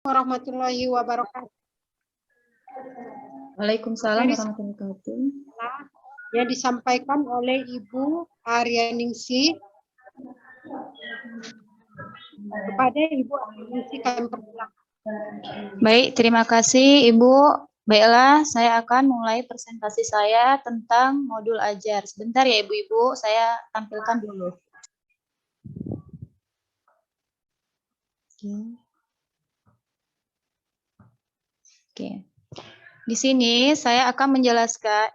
Warahmatullahi wabarakatuh. Waalaikumsalam warahmatullahi wabarakatuh. Yang disampaikan oleh Ibu Aryaningsih kepada Ibu Aryaningsih kami persilakan. Baik, terima kasih Ibu. Baiklah, saya akan mulai presentasi saya tentang modul ajar. Sebentar ya Ibu-Ibu, saya tampilkan dulu. Oke. Di sini saya akan menjelaskan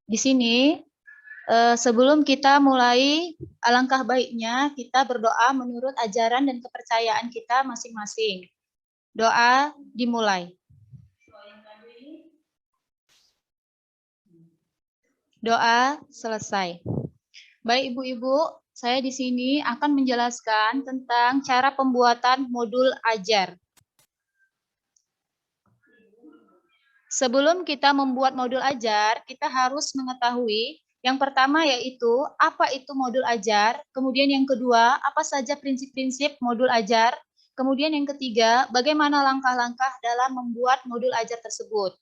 di sini sebelum kita mulai, alangkah baiknya kita berdoa menurut ajaran dan kepercayaan kita masing-masing. Doa dimulai. Doa selesai. Baik Ibu-Ibu, saya di sini akan menjelaskan tentang cara pembuatan modul ajar. Sebelum kita membuat modul ajar, kita harus mengetahui yang pertama yaitu apa itu modul ajar, kemudian yang kedua apa saja prinsip-prinsip modul ajar, kemudian yang ketiga bagaimana langkah-langkah dalam membuat modul ajar tersebut.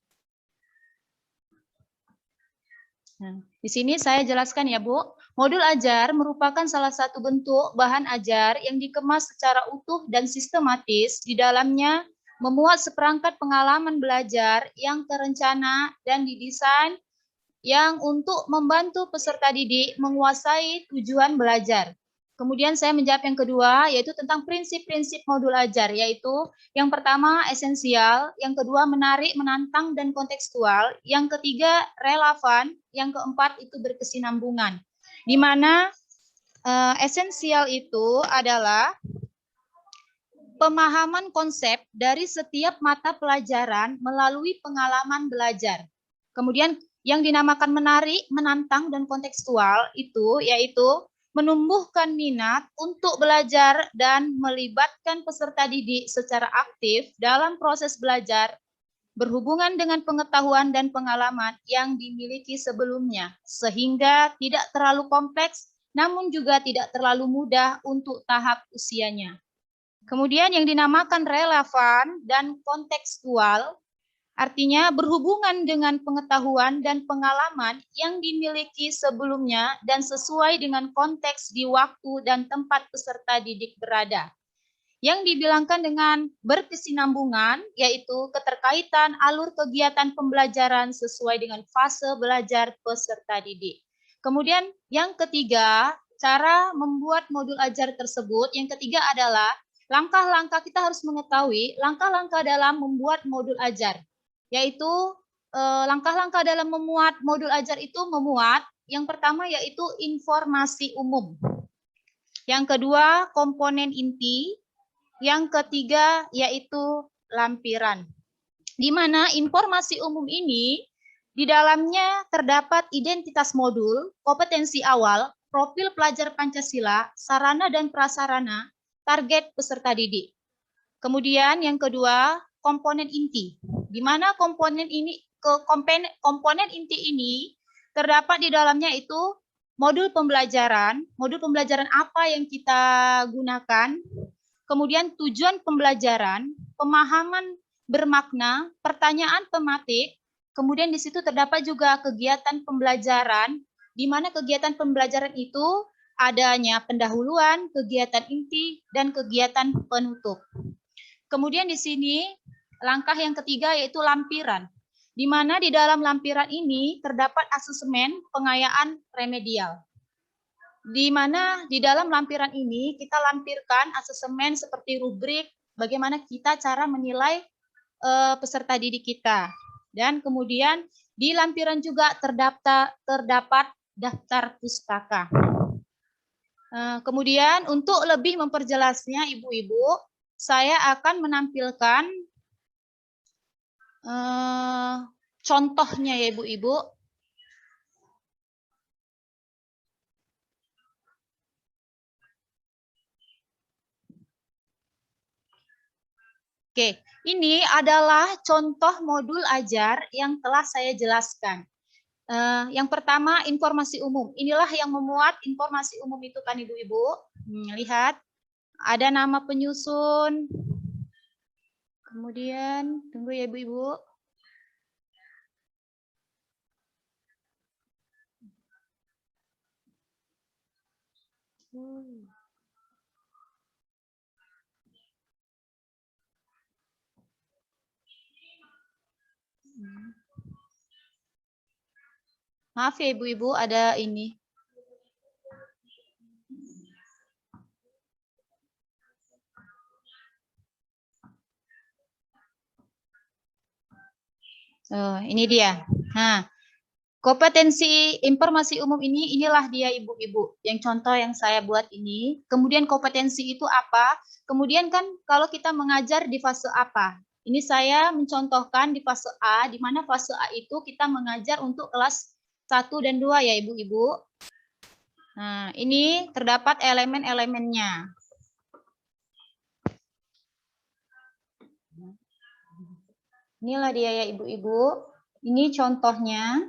Nah, di sini saya jelaskan ya Bu, modul ajar merupakan salah satu bentuk bahan ajar yang dikemas secara utuh dan sistematis, di dalamnya memuat seperangkat pengalaman belajar yang terencana dan didesain yang untuk membantu peserta didik menguasai tujuan belajar. Kemudian saya menjawab yang kedua, yaitu tentang prinsip-prinsip modul ajar, yaitu yang pertama esensial, yang kedua menarik, menantang, dan kontekstual, yang ketiga relevan, yang keempat itu berkesinambungan. Di mana esensial itu adalah pemahaman konsep dari setiap mata pelajaran melalui pengalaman belajar. Kemudian yang dinamakan menarik, menantang, dan kontekstual itu yaitu menumbuhkan minat untuk belajar dan melibatkan peserta didik secara aktif dalam proses belajar berhubungan dengan pengetahuan dan pengalaman yang dimiliki sebelumnya, sehingga tidak terlalu kompleks, namun juga tidak terlalu mudah untuk tahap usianya. Kemudian yang dinamakan relevan dan kontekstual, artinya berhubungan dengan pengetahuan dan pengalaman yang dimiliki sebelumnya dan sesuai dengan konteks di waktu dan tempat peserta didik berada. Yang dibilangkan dengan berkesinambungan, yaitu keterkaitan alur kegiatan pembelajaran sesuai dengan fase belajar peserta didik. Kemudian yang ketiga, cara membuat modul ajar tersebut, yang ketiga adalah langkah-langkah, kita harus mengetahui langkah-langkah dalam membuat modul ajar. Yaitu langkah-langkah dalam memuat modul ajar itu memuat, yang pertama yaitu informasi umum. Yang kedua komponen inti, yang ketiga yaitu lampiran. Di mana informasi umum ini di dalamnya terdapat identitas modul, kompetensi awal, profil pelajar Pancasila, sarana dan prasarana, target peserta didik. Kemudian yang kedua komponen inti, di mana komponen inti ini terdapat di dalamnya itu modul pembelajaran apa yang kita gunakan, kemudian tujuan pembelajaran, pemahaman bermakna, pertanyaan tematik, kemudian di situ terdapat juga kegiatan pembelajaran, di mana kegiatan pembelajaran itu adanya pendahuluan, kegiatan inti, dan kegiatan penutup. Kemudian di sini langkah yang ketiga yaitu lampiran, di mana di dalam lampiran ini terdapat asesmen pengayaan remedial. Di mana di dalam lampiran ini kita lampirkan asesmen seperti rubrik, bagaimana kita cara menilai peserta didik kita. Dan kemudian di lampiran juga terdapat daftar pustaka. Kemudian untuk lebih memperjelasnya Ibu-Ibu, saya akan menampilkan contohnya ya Ibu-Ibu. Oke, ini adalah contoh modul ajar yang telah saya jelaskan. Yang pertama informasi umum. Inilah yang memuat informasi umum itu kan Ibu-Ibu. Lihat, ada nama penyusun, Kemudian tunggu ya Ibu-ibu. Maaf ya Ibu-ibu, ada ini. Oh, ini dia. Nah, kompetensi informasi umum inilah dia Ibu-ibu. Yang contoh yang saya buat ini. Kemudian kompetensi itu apa? Kemudian kan kalau kita mengajar di fase apa? Ini saya mencontohkan di fase A, di mana fase A itu kita mengajar untuk kelas 1 dan 2 ya Ibu-ibu. Nah, ini terdapat elemen-elemennya. Inilah dia ya Ibu-ibu. Ini contohnya.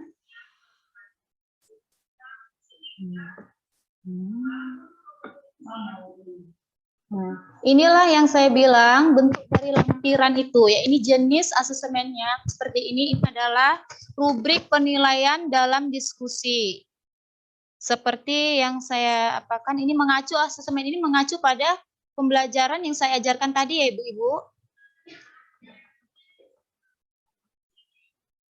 Nah, inilah yang saya bilang bentuk dari lampiran itu ya. Ini jenis asesmennya seperti ini adalah rubrik penilaian dalam diskusi. Seperti yang saya apakan ini mengacu asesmen ini mengacu pada pembelajaran yang saya ajarkan tadi ya Ibu-ibu.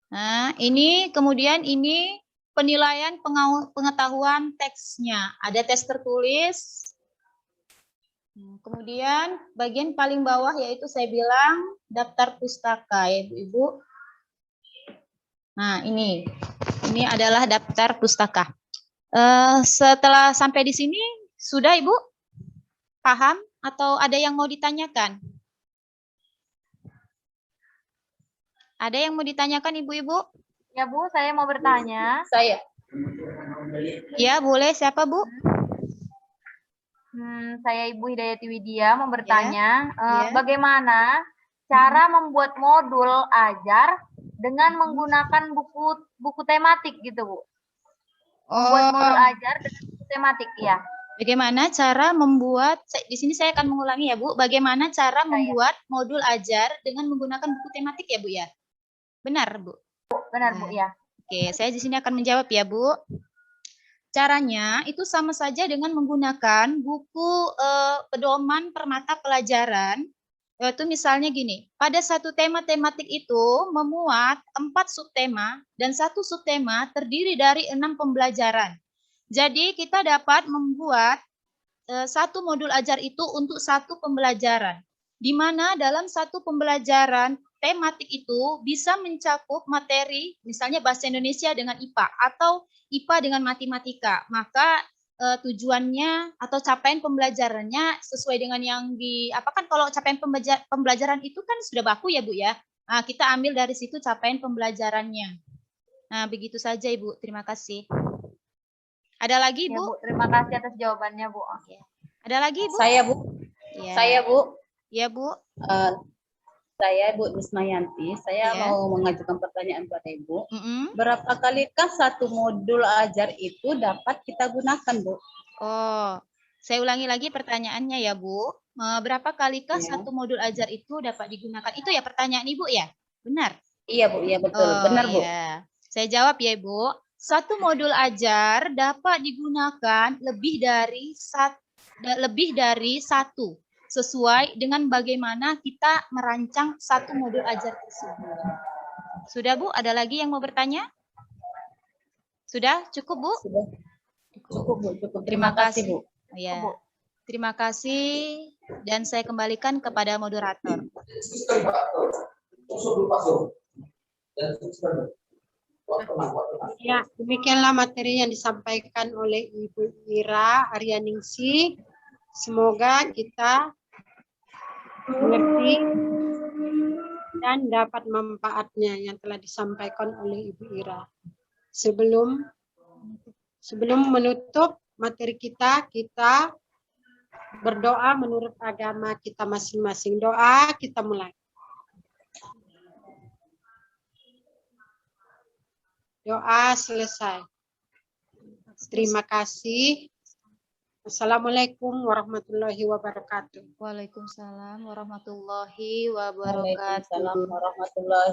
Nah, ini kemudian ini penilaian pengetahuan teksnya. Ada tes tertulis. Kemudian bagian paling bawah yaitu saya bilang daftar pustaka ya Ibu-ibu. Nah, ini adalah daftar pustaka. Setelah sampai di sini sudah Ibu paham atau ada yang mau ditanyakan? Ada yang mau ditanyakan Ibu-ibu? Ya Bu, saya mau bertanya. Saya. Ya boleh, siapa Bu? Saya Ibu Hidayati Widya mau bertanya, Ya. bagaimana cara membuat modul ajar dengan menggunakan buku tematik gitu Bu? Membuat modul ajar dengan buku tematik ya. Bagaimana cara membuat, di sini saya akan mengulangi ya Bu, bagaimana cara membuat modul ajar dengan menggunakan buku tematik ya Bu ya? Benar Bu? Benar Bu ya. Oke, saya di sini akan menjawab ya Bu. Caranya itu sama saja dengan menggunakan buku pedoman permata pelajaran. Yaitu misalnya gini, pada satu tema tematik itu memuat 4 subtema dan satu subtema terdiri dari 6 pembelajaran. Jadi kita dapat membuat satu modul ajar itu untuk satu pembelajaran. Di mana dalam satu pembelajaran tematik itu bisa mencakup materi, misalnya bahasa Indonesia dengan IPA atau IPA dengan matematika. Maka tujuannya atau capaian pembelajarannya sesuai dengan yang kan kalau capaian pembelajaran itu kan sudah baku ya Bu ya. Nah, kita ambil dari situ capaian pembelajarannya. Nah, begitu saja Ibu. Terima kasih. Ada lagi Bu? Ya, Bu, terima kasih atas jawabannya Bu. Ada lagi Bu? Saya Bu. Ya. Saya Bu. Ya Bu. Saya Bu Nismayanti. Saya mau mengajukan pertanyaan kepada Ibu. Berapa kalikah satu modul ajar itu dapat kita gunakan Bu? Oh, saya ulangi lagi pertanyaannya ya Bu. Berapa kalikah satu modul ajar itu dapat digunakan? Itu ya pertanyaan Ibu ya? Benar? Iya Bu, iya betul. Benar Bu. Ya. Saya jawab ya Ibu. Satu modul ajar dapat digunakan lebih dari satu sesuai dengan bagaimana kita merancang satu modul ajar tersebut. Sudah Bu? Ada lagi yang mau bertanya? Sudah? Cukup Bu? Sudah. Cukup Bu, cukup. Terima kasih Bu. Ya. Terima kasih dan saya kembalikan kepada moderator. Ya, demikianlah materi yang disampaikan oleh Ibu Ira Aryaningsih. Semoga kita mengerti dan dapat manfaatnya yang telah disampaikan oleh Ibu Ira. Sebelum menutup materi kita berdoa menurut agama kita masing-masing. Doa, kita mulai. Doa selesai. Terima kasih Assalamualaikum warahmatullahi wabarakatuh. Waalaikumsalam warahmatullahi wabarakatuh. Waalaikumsalam warahmatullahi